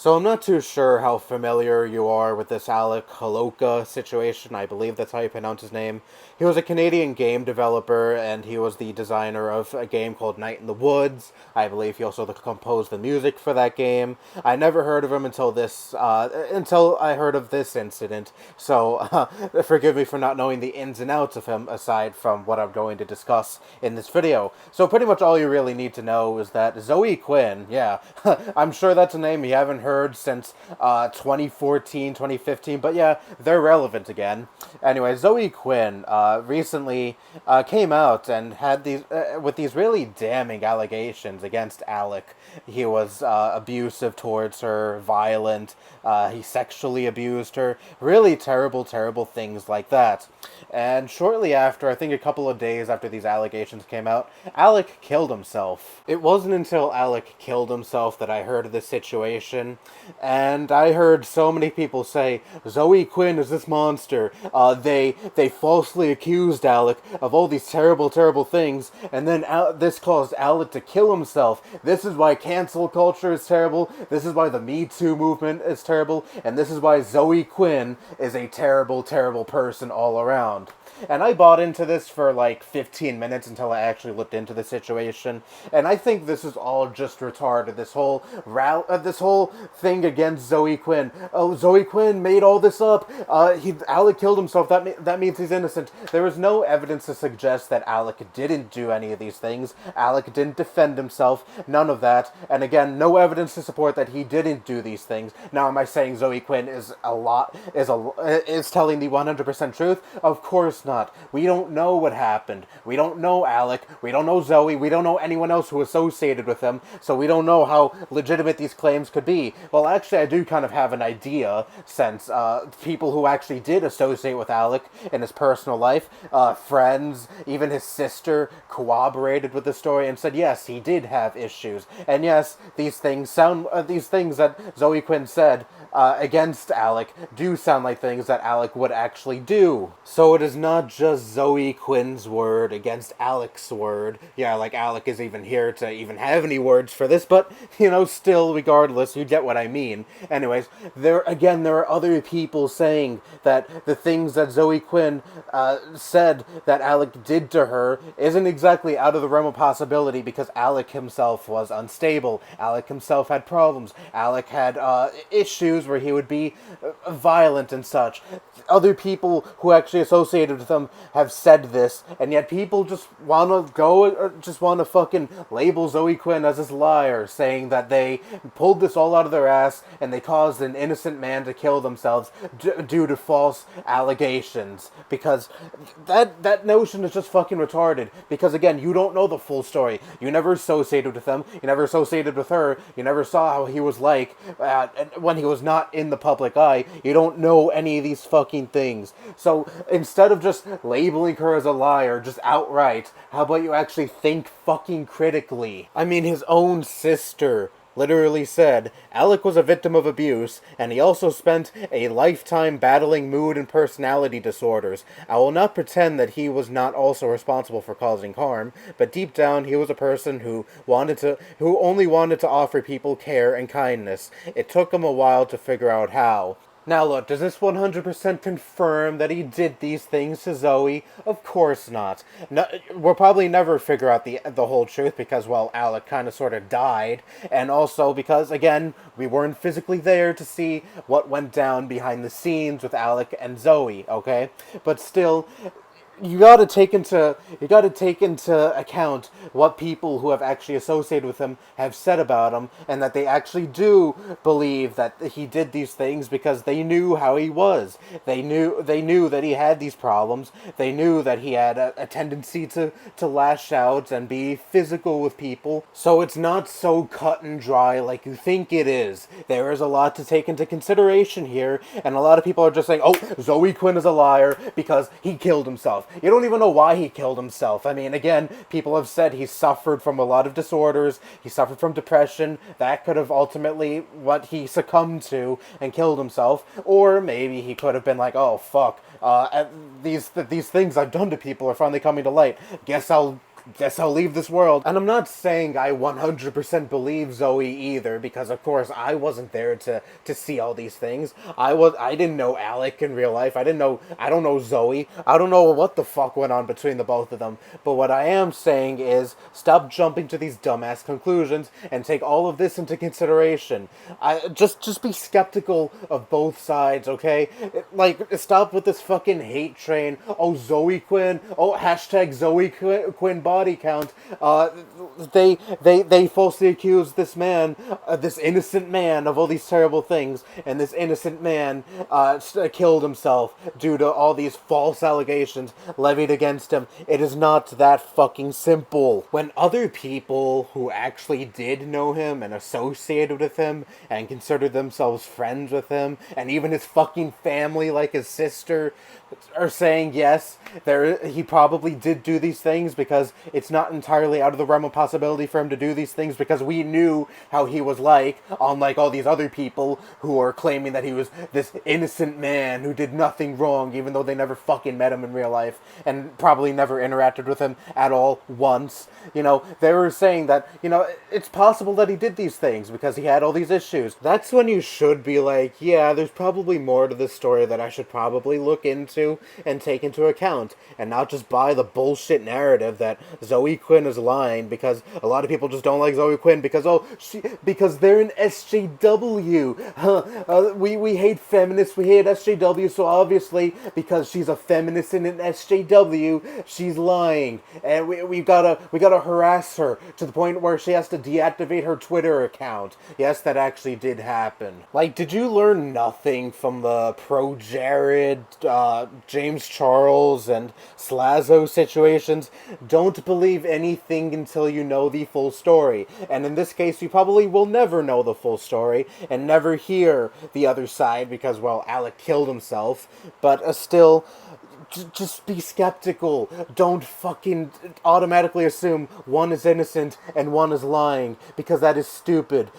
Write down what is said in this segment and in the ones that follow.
So I'm not too sure how familiar you are with this Alec Holowka situation. I believe that's how you pronounce his name. He was a Canadian game developer, and he was the designer of a game called Night in the Woods. I believe he also composed the music for that game. I never heard of him until I heard of this incident. So forgive me for not knowing the ins and outs of him, aside from what I'm going to discuss in this video. So pretty much all you really need to know is that Zoe Quinn, yeah, I'm sure that's a name you haven't heard since 2014, 2015, but yeah, they're relevant again. Anyway, Zoe Quinn recently came out and had these really damning allegations against Alec. He was abusive towards her, violent, he sexually abused her, really terrible, terrible things like that. And shortly after, I think a couple of days after these allegations came out, Alec killed himself. It wasn't until Alec killed himself that I heard of this situation, and I heard so many people say, Zoe Quinn is this monster. They falsely accused Alec of all these terrible, terrible things, and then this caused Alec to kill himself. This is why cancel culture is terrible, this is why the Me Too movement is terrible, and this is why Zoe Quinn is a terrible, terrible person all around. And I bought into this for like 15 minutes until I actually looked into the situation. And I think this is all just retarded. This whole thing against Zoe Quinn. Oh, Zoe Quinn made all this up. Alec killed himself. That means he's innocent. There is no evidence to suggest that Alec didn't do any of these things. Alec didn't defend himself. None of that. And again, no evidence to support that he didn't do these things. Now, am I saying Zoe Quinn is telling the 100% truth? Of course not. We don't know what happened. We don't know Alec. We don't know Zoe. We don't know anyone else who associated with him, so we don't know how legitimate these claims could be. Well, actually, I do kind of have an idea, since people who actually did associate with Alec in his personal life, friends, even his sister, corroborated with the story and said, yes, he did have issues. And yes, these things that Zoe Quinn said against Alec do sound like things that Alec would actually do. So it is not just Zoe Quinn's word against Alec's word. Yeah, like Alec is even here to even have any words for this, but, still, regardless, you get what I mean. Anyways, there are other people saying that the things that Zoe Quinn said that Alec did to her isn't exactly out of the realm of possibility, because Alec himself was unstable. Alec himself had problems. Alec had issues where he would be violent and such. Other people who actually associated with him have said this, and yet people just want to fucking label Zoe Quinn as this liar, saying that they pulled this all out of their ass and they caused an innocent man to kill themselves due to false allegations. Because that notion is just fucking retarded. Because again, you don't know the full story. You never associated with him. You never associated with her. You never saw how he was like when he was not in the public eye. You don't know any of these fucking things. So instead of just labeling her as a liar, just outright, how about you actually think fucking critically? I mean, his own sister literally said Alec was a victim of abuse, and he also spent a lifetime battling mood and personality disorders. I will not pretend that he was not also responsible for causing harm, but deep down he was a person who only wanted to offer people care and kindness. It took him a while to figure out how. Now look, does this 100% confirm that he did these things to Zoe? Of course not. No, we'll probably never figure out the whole truth because, well, Alec kind of sort of died, and also because, again, we weren't physically there to see what went down behind the scenes with Alec and Zoe, okay? But still, you gotta take into account what people who have actually associated with him have said about him, and that they actually do believe that he did these things because they knew how he was. They knew that he had these problems. They knew that he had a tendency to lash out and be physical with people. So it's not so cut and dry like you think it is. There is a lot to take into consideration here, and a lot of people are just saying, oh, Zoe Quinn is a liar because he killed himself. You don't even know why he killed himself. I mean, again, people have said he suffered from a lot of disorders. He suffered from depression. That could have ultimately what he succumbed to and killed himself. Or maybe he could have been like, oh, fuck, these things I've done to people are finally coming to light. Guess I'll guess I'll leave this world. And I'm not saying I 100% believe Zoe either, because of course I wasn't there to see all these things. I didn't know Alec in real life. I don't know Zoe. I don't know what the fuck went on between the both of them. But what I am saying is, stop jumping to these dumbass conclusions and take all of this into consideration. Just be skeptical of both sides, okay? Like, stop with this fucking hate train. Oh, Zoe Quinn. Oh, hashtag Zoe Quinn body count. They falsely accused this man, this innocent man, of all these terrible things, and this innocent man killed himself due to all these false allegations levied against him. It is not that fucking simple. When other people who actually did know him and associated with him and considered themselves friends with him, and even his fucking family, like his sister, are saying yes, he probably did do these things, because it's not entirely out of the realm of possibility for him to do these things, because we knew how he was like, unlike all these other people who are claiming that he was this innocent man who did nothing wrong, even though they never fucking met him in real life and probably never interacted with him at all once. You know, they were saying that, you know, it's possible that he did these things because he had all these issues. That's when you should be like, yeah, there's probably more to this story that I should probably look into and take into account, and not just buy the bullshit narrative that Zoe Quinn is lying, because a lot of people just don't like Zoe Quinn because because they're an SJW. We hate feminists, we hate SJW, so obviously because she's a feminist in an SJW, she's lying, and we gotta harass her to the point where she has to deactivate her Twitter account. Yes, that actually did happen. Like, did you learn nothing from the pro Jared, James Charles and Slazo situations? Don't believe anything until you know the full story. And in this case, you probably will never know the full story and never hear the other side because, well, Alec killed himself. But still, just be skeptical. Don't fucking automatically assume one is innocent and one is lying, because that is stupid.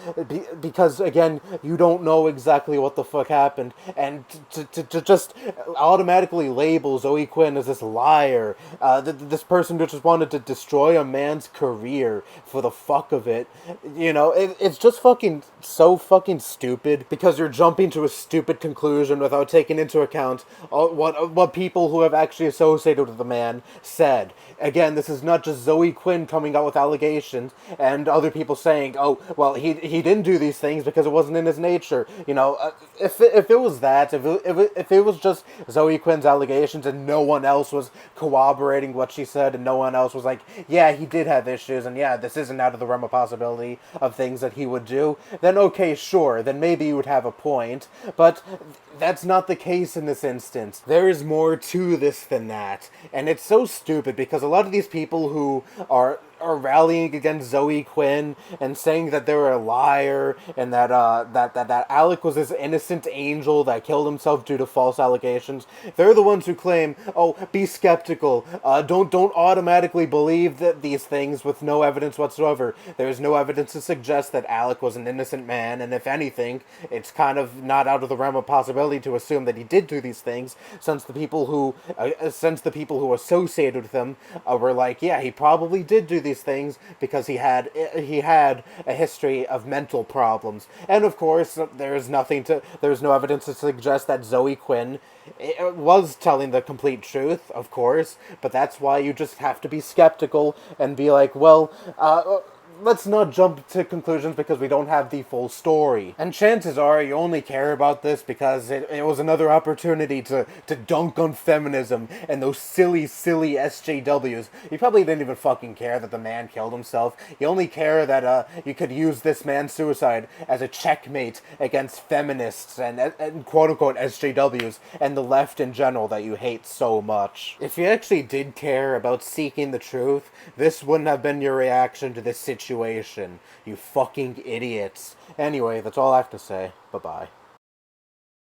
Because, again, you don't know exactly what the fuck happened. And to just automatically label Zoe Quinn as this liar, this person who just wanted to destroy a man's career for the fuck of it, you know, it's just fucking so fucking stupid, because you're jumping to a stupid conclusion without taking into account what people who have actually associated with the man said. Again, this is not just Zoe Quinn coming out with allegations and other people saying, oh, well, he didn't do these things because it wasn't in his nature. You know, if it was that, if it was just Zoe Quinn's allegations and no one else was corroborating what she said and no one else was like, yeah, he did have issues and yeah, this isn't out of the realm of possibility of things that he would do, then okay, sure, then maybe you would have a point. But that's not the case in this instance. There is more to this than that. And it's so stupid because a lot of these people who are rallying against Zoe Quinn and saying that they were a liar and that that Alec was this innocent angel that killed himself due to false allegations. They're the ones who claim, oh, be skeptical. Don't automatically believe that these things with no evidence whatsoever. There is no evidence to suggest that Alec was an innocent man, and if anything, it's kind of not out of the realm of possibility to assume that he did do these things, since the people who associated with him were like, yeah, he probably did do these things because he had a history of mental problems. And of course, there's no evidence to suggest that Zoe Quinn was telling the complete truth, of course, but that's why you just have to be skeptical and be like, well, let's not jump to conclusions because we don't have the full story. And chances are you only care about this because it was another opportunity to dunk on feminism and those silly SJWs. You probably didn't even fucking care that the man killed himself. You only care that you could use this man's suicide as a checkmate against feminists and quote-unquote SJWs and the left in general that you hate so much. If you actually did care about seeking the truth, this wouldn't have been your reaction to this situation. You fucking idiots. Anyway, that's all I have to say. Bye-bye.